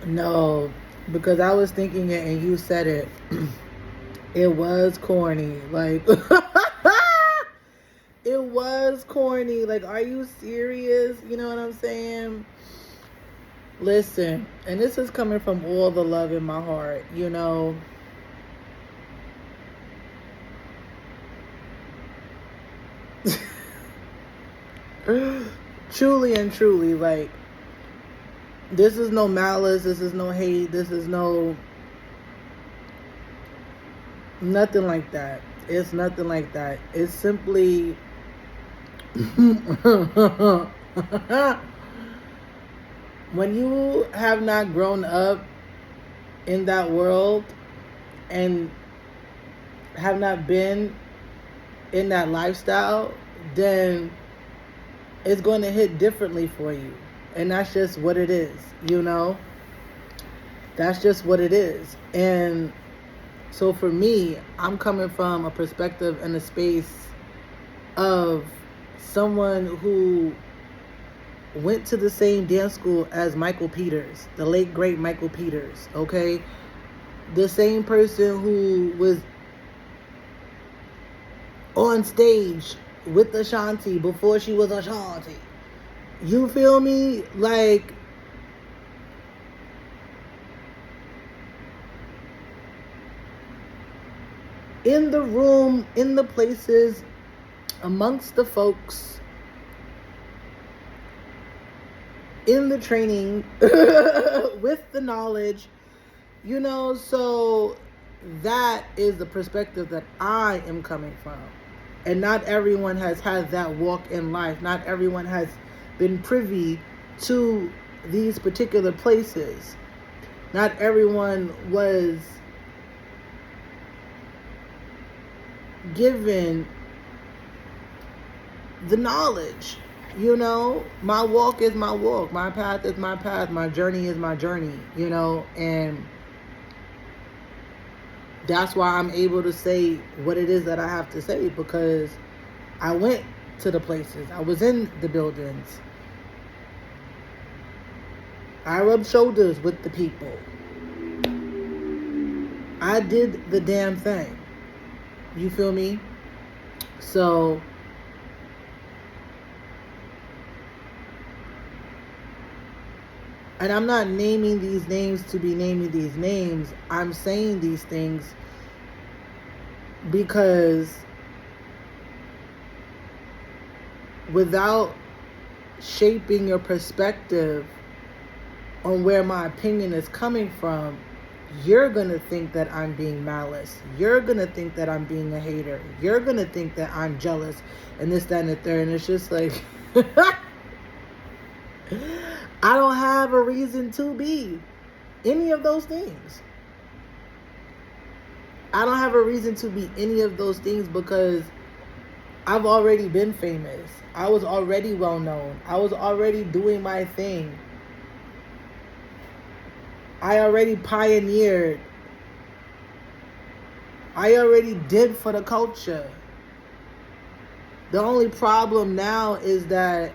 No, because I was thinking it and you said it. It was corny. Like, it was corny. Like, are you serious? You know what I'm saying? Listen, and this is coming from all the love in my heart, Truly and truly, like, this is no malice, this is no hate, this is no nothing like that. It's nothing like that. It's simply when you have not grown up in that world and have not been in that lifestyle, then it's going to hit differently for you. And that's just what it is. That's just what it is. And so for me, I'm coming from a perspective and a space of someone who went to the same dance school as Michael Peters, the late great Michael Peters, okay? The same person who was on stage with Ashanti before she was Ashanti. You feel me? Like, in the room, in the places, amongst the folks, in the training, with the knowledge, so that is the perspective that I am coming from. And not everyone has had that walk in life. Not everyone has been privy to these particular places. Not everyone was given the knowledge. My walk is my walk, my path is my path, my journey is my journey, and that's why I'm able to say what it is that I have to say, because I went to the places, I was in the buildings, I rubbed shoulders with the people, I did the damn thing. You feel me? So and I'm not naming these names to be naming these names. I'm saying these things because without shaping your perspective on where my opinion is coming from, you're going to think that I'm being malice. You're going to think that I'm being a hater. You're going to think that I'm jealous and this, that, and the third. And it's just like... I don't have a reason to be any of those things. I don't have a reason to be any of those things because I've already been famous. I was already well known. I was already doing my thing. I already pioneered. I already did for the culture. The only problem now is that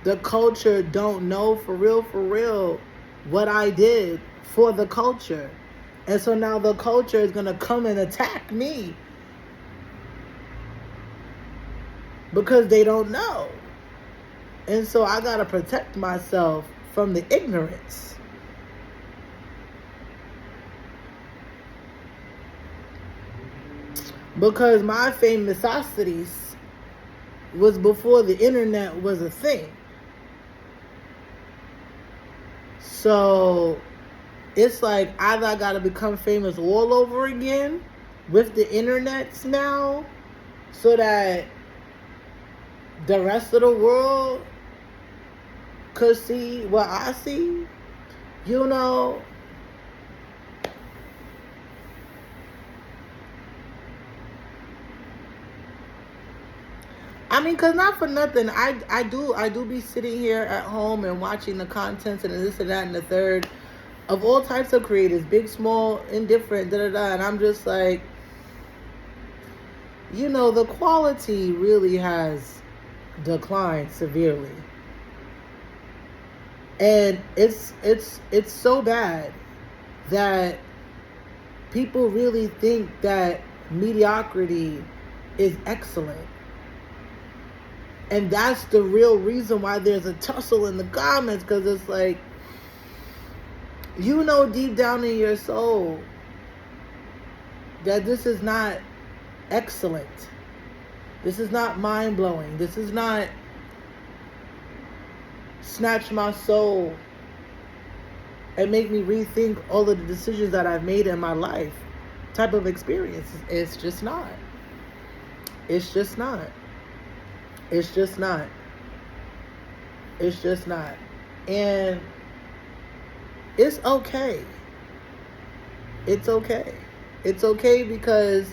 the culture don't know for real what I did for the culture. And so now the culture is going to come and attack me because they don't know. And so I got to protect myself from the ignorance. Because my famosity was before the internet was a thing. So it's like either I gotta become famous all over again with the internets now so that the rest of the world could see what I see, I mean, cause not for nothing, I do be sitting here at home and watching the contents and this and that and the third of all types of creators, big, small, indifferent, and I'm just like, the quality really has declined severely. And it's so bad that people really think that mediocrity is excellent. And that's the real reason why there's a tussle in the comments, because it's like, you know deep down in your soul that this is not excellent. This is not mind-blowing. This is not snatch my soul and make me rethink all of the decisions that I've made in my life type of experience. It's just not. It's just not. It's just not. It's just not. And it's okay. It's okay. It's okay because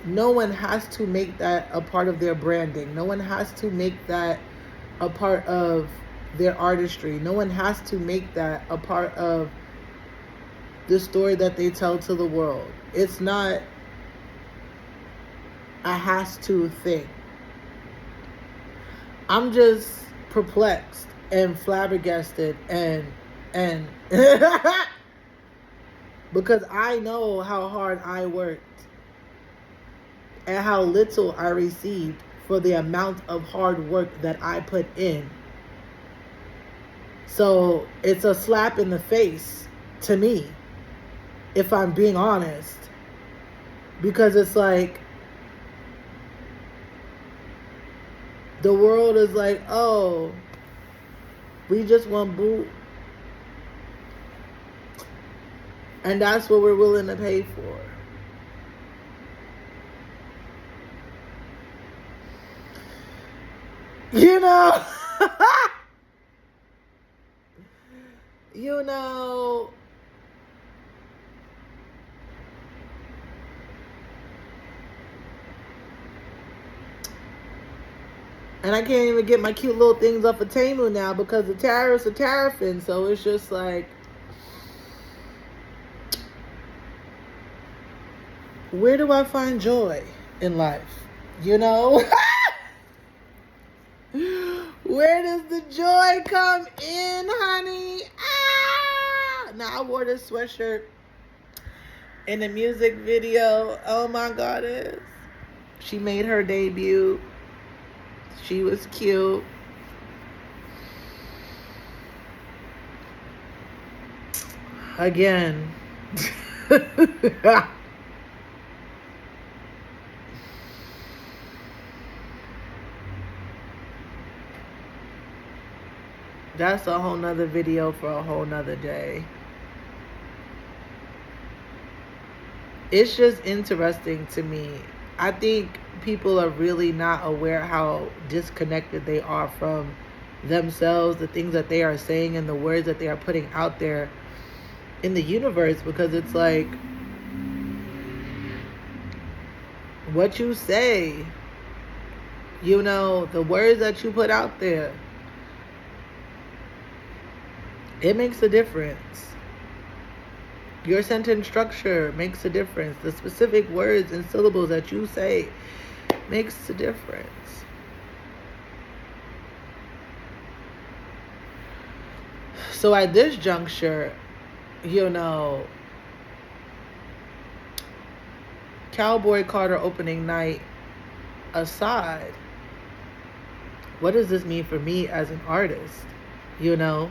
no one has to make that a part of their branding. No one has to make that a part of their artistry. No one has to make that a part of the story that they tell to the world. It's not a has to thing. I'm just perplexed and flabbergasted and because I know how hard I worked and how little I received for the amount of hard work that I put in. So it's a slap in the face to me, if I'm being honest, because it's like the world is like, oh, we just want boot. And that's what we're willing to pay for. You know, you know, and I can't even get my cute little things off of Temu now because the tariffs are tariffing. So it's just like, where do I find joy in life? You know? Where does the joy come in, honey? Ah! Now, I wore this sweatshirt in the music video. Oh my goddess. She made her debut. She was cute. Again. That's a whole nother video for a whole nother day. It's just interesting to me. I think people are really not aware how disconnected they are from themselves, the things that they are saying and the words that they are putting out there in the universe, because it's like, what you say, you know, the words that you put out there, it makes a difference. Your sentence structure makes a difference. The specific words and syllables that you say makes a difference. So at this juncture, you know, Cowboy Carter opening night aside, what does this mean for me as an artist? You know?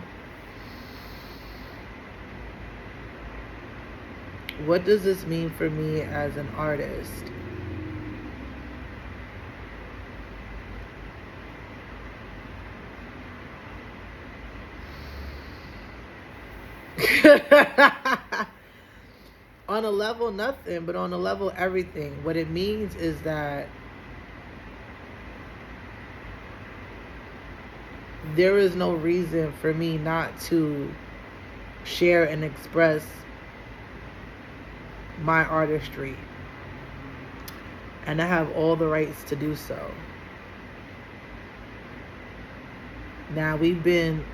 What does this mean for me as an artist? On a level, nothing, but on a level, everything. What it means is that there is no reason for me not to share and express my artistry, and I have all the rights to do so. Now, we've been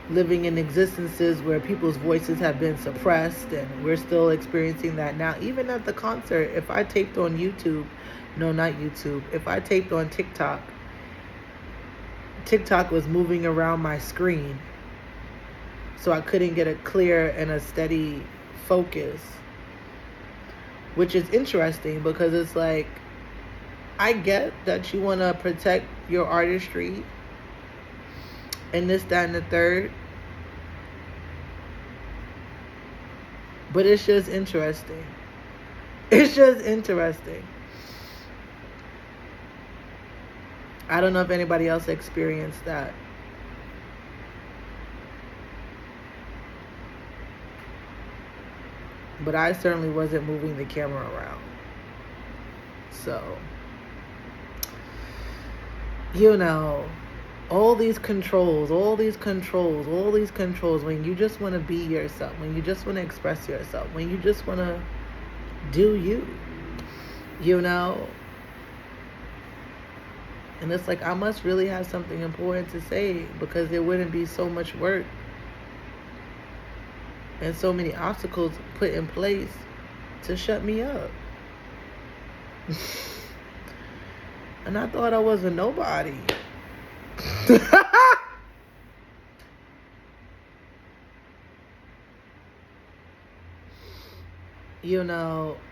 living in existences where people's voices have been suppressed, and we're still experiencing that now. Even at the concert, if I taped on YouTube, no, not YouTube, if I taped on TikTok, TikTok was moving around my screen, so I couldn't get a clear and a steady focus, which is interesting because it's like, I get that you want to protect your artistry and this, that, and the third, but it's just interesting. It's just interesting. I don't know if anybody else experienced that. But I certainly wasn't moving the camera around. So, all these controls, when you just want to be yourself, when you just want to express yourself, when you just want to do you. And it's like, I must really have something important to say, because there wouldn't be so much work and so many obstacles put in place to shut me up. And I thought I was a nobody.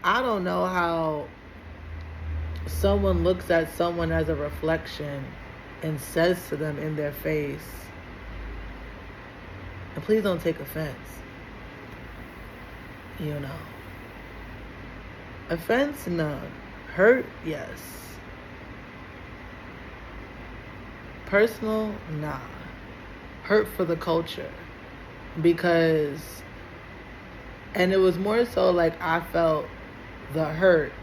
I don't know how someone looks at someone as a reflection and says to them in their face, and please don't take offense, offense, none. Hurt, yes. Personal, nah. Hurt for the culture. Because, and it was more so like I felt the hurt,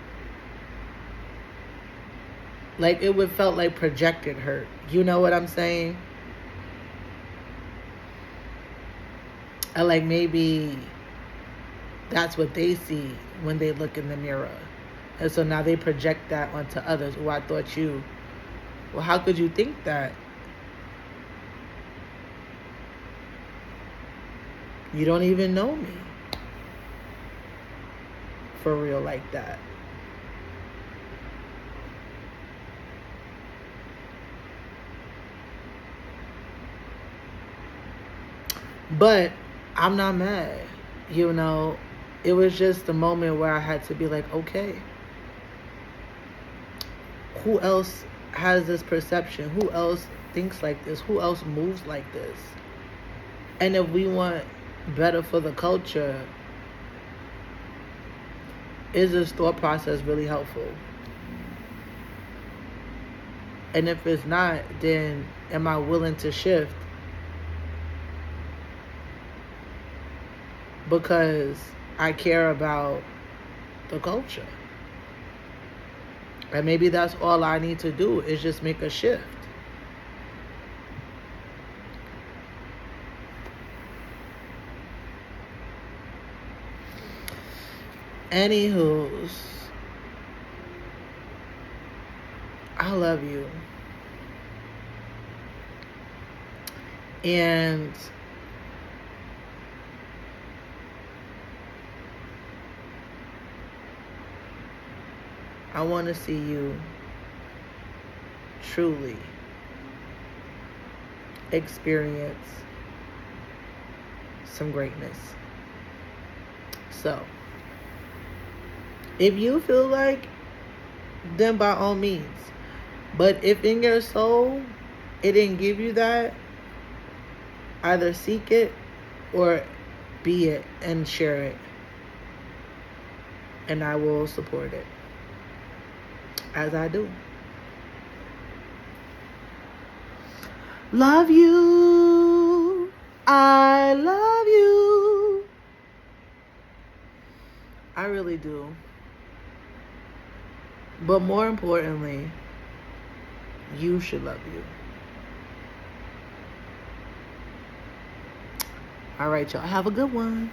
like it would felt like projected hurt. You know what I'm saying? And like maybe that's what they see when they look in the mirror. And so now they project that onto others. Oh, I thought you. Well, how could you think that? You don't even know me. For real, like that. But I'm not mad. It was just a moment where I had to be like, okay, who else has this perception? Who else thinks like this? Who else moves like this? And if we want better for the culture, is this thought process really helpful? And if it's not, then am I willing to shift? Because I care about the culture. And maybe that's all I need to do, is just make a shift. Anywho's, I love you. And I want to see you truly experience some greatness. So, if you feel like, then by all means. But if in your soul it didn't give you that, either seek it or be it and share it. And I will support it, as I do. Love you. I love you. I really do. But more importantly, you should love you. All right, y'all. Have a good one.